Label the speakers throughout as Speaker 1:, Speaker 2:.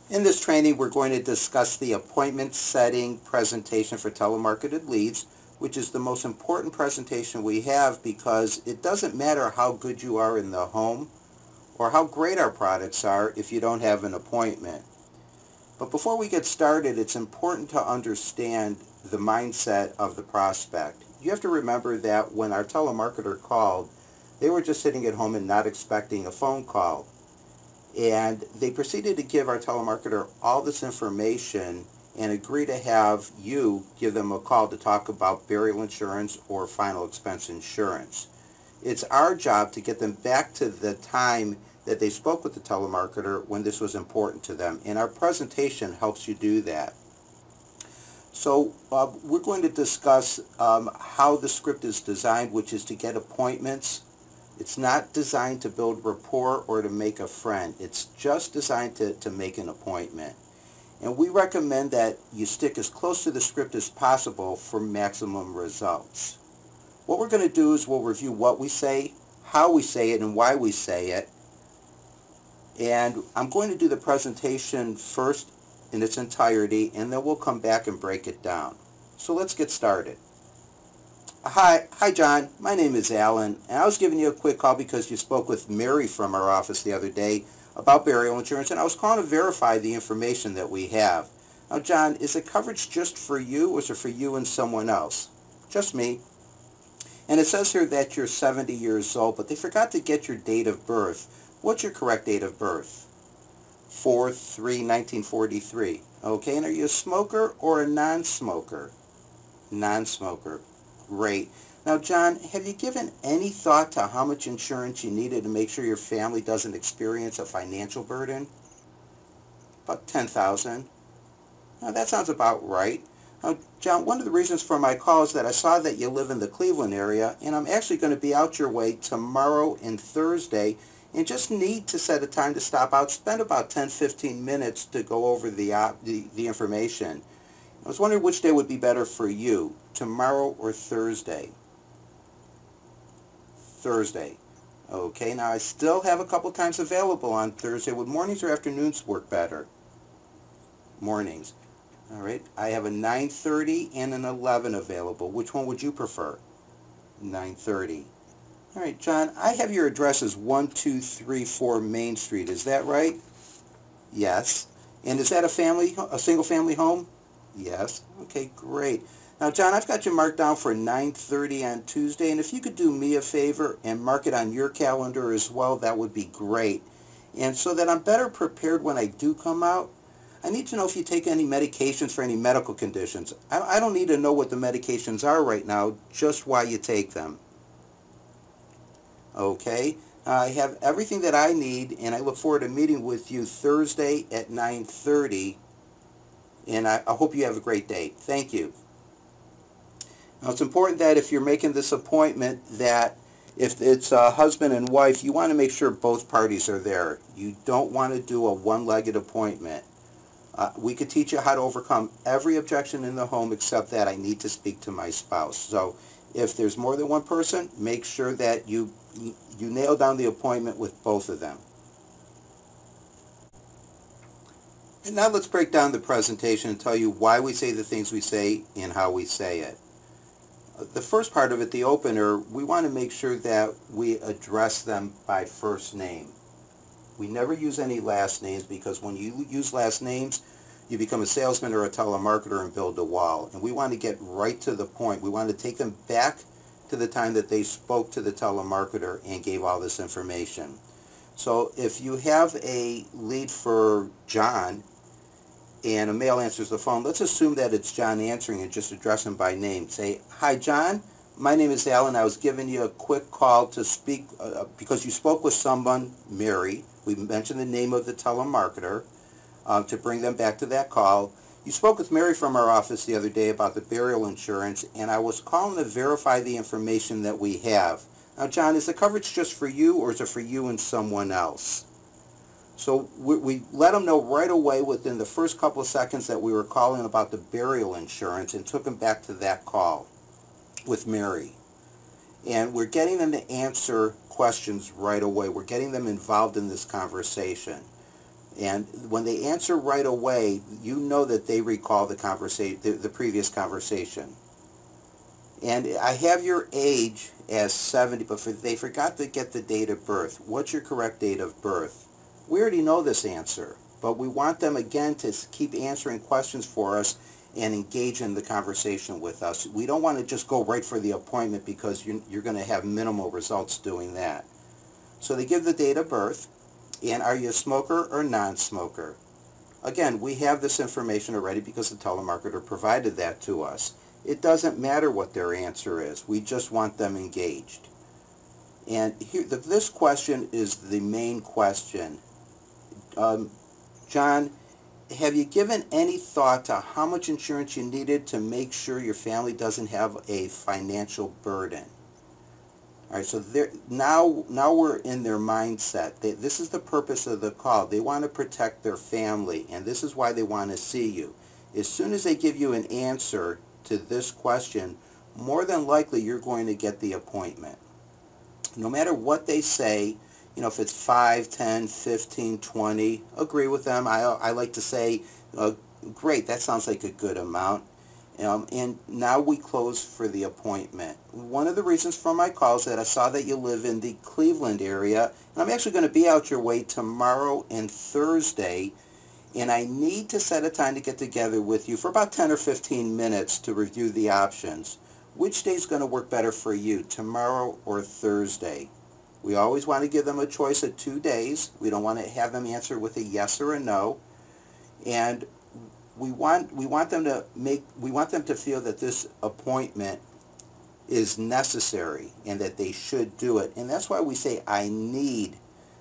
Speaker 1: In this training, we're going to discuss the appointment setting presentation for telemarketed leads, which is the most important presentation we have because it doesn't matter how good you are in the home or how great our products are if you don't have an appointment. But before we get started, it's important to understand the mindset of the prospect. You have to remember that when our telemarketer called, they were just sitting at home and not expecting a phone call. And they proceeded to give our telemarketer all this information and agree to have you give them a call to talk about burial insurance or final expense insurance. It's our job to get them back to the time that they spoke with the telemarketer when this was important to them, and our presentation helps you do that. So we're going to discuss how the script is designed, which is to get appointments. It's not designed to build rapport or to make a friend. It's just designed to make an appointment. And we recommend that you stick as close to the script as possible for maximum results. What we're going to do is we'll review what we say, how we say it, and why we say it. And I'm going to do the presentation first in its entirety, and then we'll come back and break it down. So let's get started. Hi John, my name is Alan, and I was giving you a quick call because you spoke with Mary from our office the other day about burial insurance, and I was calling to verify the information that we have. Now John, is the coverage just for you, or is it for you and someone else? Just me. And it says here that you're 70 years old, but they forgot to get your date of birth. What's your correct date of birth? 4/3/1943. Okay, and are you a smoker or a non-smoker? Non-smoker. Great. Now, John, have you given any thought to how much insurance you needed to make sure your family doesn't experience a financial burden? About $10,000. Now, that sounds about right. Now, John, one of the reasons for my call is that I saw that you live in the Cleveland area, and I'm actually going to be out your way tomorrow and Thursday, and just need to set a time to stop out, spend about 10-15 minutes to go over the information. I was wondering which day would be better for you, tomorrow or Thursday? Thursday. Okay, now I still have a couple times available on Thursday. Would mornings or afternoons work better? Mornings. All right, I have a 9:30 and an 11 available. Which one would you prefer? 9:30. All right, John, I have your address as 1234 Main Street. Is that right? Yes. And is that a single family home? Yes. Okay, great. Now, John, I've got you marked down for 9:30 on Tuesday, and if you could do me a favor and mark it on your calendar as well, that would be great. And so that I'm better prepared when I do come out, I need to know if you take any medications for any medical conditions. I don't need to know what the medications are right now, just why you take them. Okay, I have everything that I need, and I look forward to meeting with you Thursday at 9:30, and I hope you have a great day. Thank you. Now, it's important that if you're making this appointment, that if it's a husband and wife, you want to make sure both parties are there. You don't want to do a one-legged appointment. We could teach you how to overcome every objection in the home except that I need to speak to my spouse. So if there's more than one person, make sure that you nail down the appointment with both of them. And now let's break down the presentation and tell you why we say the things we say and how we say it. The first part of it, the opener, we want to make sure that we address them by first name. We never use any last names because when you use last names, you become a salesman or a telemarketer and build a wall. And we want to get right to the point. We want to take them back to the time that they spoke to the telemarketer and gave all this information. So if you have a lead for John and a male answers the phone, let's assume that it's John answering and just address him by name. Say, "Hi John, my name is Alan. I was giving you a quick call to speak because you spoke with someone, Mary. We mentioned the name of the telemarketer to bring them back to that call. You spoke with Mary from our office the other day about the burial insurance, and I was calling to verify the information that we have. Now, John, is the coverage just for you, or is it for you and someone else?" So we let them know right away within the first couple of seconds that we were calling about the burial insurance and took them back to that call with Mary. And we're getting them to answer questions right away. We're getting them involved in this conversation. And when they answer right away, you know that they recall the previous conversation. And I have your age as 70, but they forgot to get the date of birth. What's your correct date of birth? We already know this answer, but we want them again to keep answering questions for us and engage in the conversation with us. We don't want to just go right for the appointment because you're going to have minimal results doing that. So they give the date of birth, and are you a smoker or non-smoker? Again, we have this information already because the telemarketer provided that to us. It doesn't matter what their answer is. We just want them engaged. And here, this question is the main question. John, have you given any thought to how much insurance you needed to make sure your family doesn't have a financial burden? All right, so now we're in their mindset. This is the purpose of the call. They want to protect their family, and this is why they want to see you. As soon as they give you an answer to this question, more than likely you're going to get the appointment. No matter what they say, if it's 5, 10, 15, 20, agree with them. I like to say, great, that sounds like a good amount. And now we close for the appointment. One of the reasons for my call is that I saw that you live in the Cleveland area, and I'm actually going to be out your way tomorrow and Thursday, and I need to set a time to get together with you for about 10 or 15 minutes to review the options. Which day is going to work better for you, tomorrow or Thursday? We always want to give them a choice of 2 days. We don't want to have them answer with a yes or a no. And we want them to feel that this appointment is necessary and that they should do it. And that's why we say I need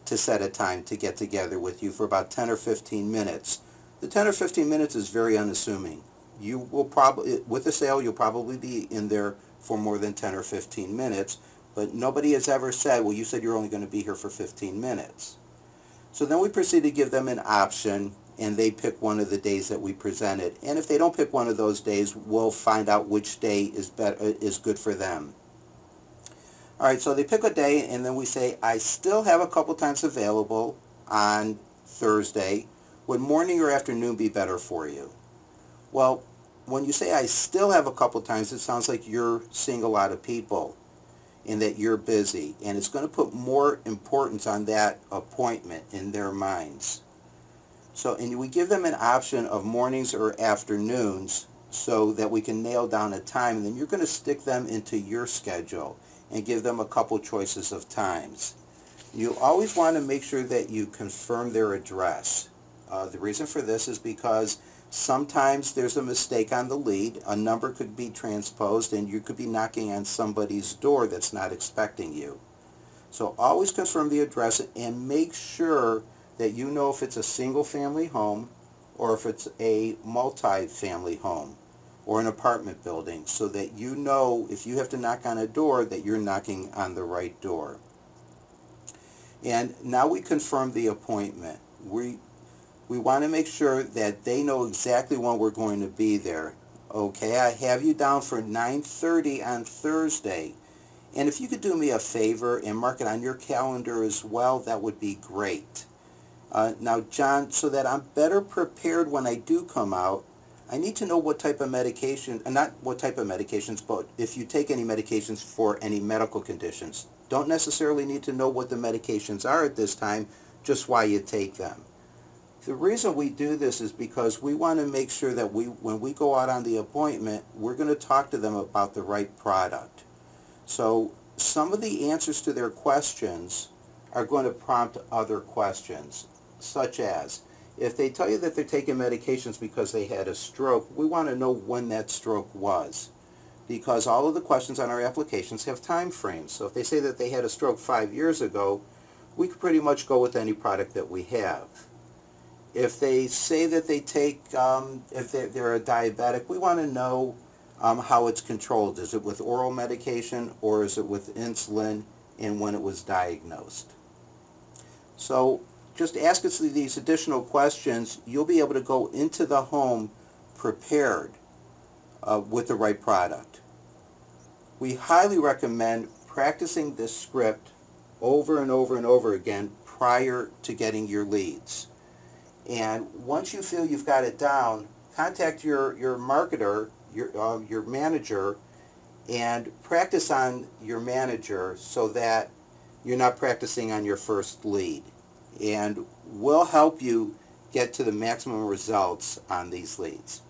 Speaker 1: to set a time to get together with you for about 10 or 15 minutes. The 10 or 15 minutes is very unassuming. You will probably, with the sale, you'll probably be in there for more than 10 or 15 minutes, but nobody has ever said, well, you said you're only going to be here for 15 minutes. So then we proceed to give them an option, and they pick one of the days that we presented. And if they don't pick one of those days, we'll find out which day is good for them. All right, so they pick a day, and then we say, I still have a couple times available on Thursday. Would morning or afternoon be better for you? Well, when you say I still have a couple times, it sounds like you're seeing a lot of people and that you're busy. And it's going to put more importance on that appointment in their minds. So, and we give them an option of mornings or afternoons so that we can nail down a time. And then you're going to stick them into your schedule and give them a couple choices of times. You always want to make sure that you confirm their address. The reason for this is because sometimes there's a mistake on the lead. A number could be transposed and you could be knocking on somebody's door that's not expecting you. So always confirm the address and make sure that you know if it's a single family home or if it's a multi-family home or an apartment building, so that you know if you have to knock on a door that you're knocking on the right door. And now we confirm the appointment. We want to make sure that they know exactly when we're going to be there. Okay, I have you down for 9:30 on Thursday. And if you could do me a favor and mark it on your calendar as well, that would be great. Now, John, so that I'm better prepared when I do come out, I need to know what type of medication, not what type of medications, but if you take any medications for any medical conditions. Don't necessarily need to know what the medications are at this time, just why you take them. The reason we do this is because we want to make sure that when we go out on the appointment, we're going to talk to them about the right product. So some of the answers to their questions are going to prompt other questions, such as, if they tell you that they're taking medications because they had a stroke, we want to know when that stroke was, because all of the questions on our applications have time frames. So if they say that they had a stroke 5 years ago, we could pretty much go with any product that we have. If they say that they take, if they're a diabetic, we want to know how it's controlled. Is it with oral medication or is it with insulin, and when it was diagnosed? So just ask us these additional questions. You'll be able to go into the home prepared with the right product. We highly recommend practicing this script over and over and over again prior to getting your leads. And once you feel you've got it down, contact your marketer, your manager, and practice on your manager so that you're not practicing on your first lead. And we'll help you get to the maximum results on these leads.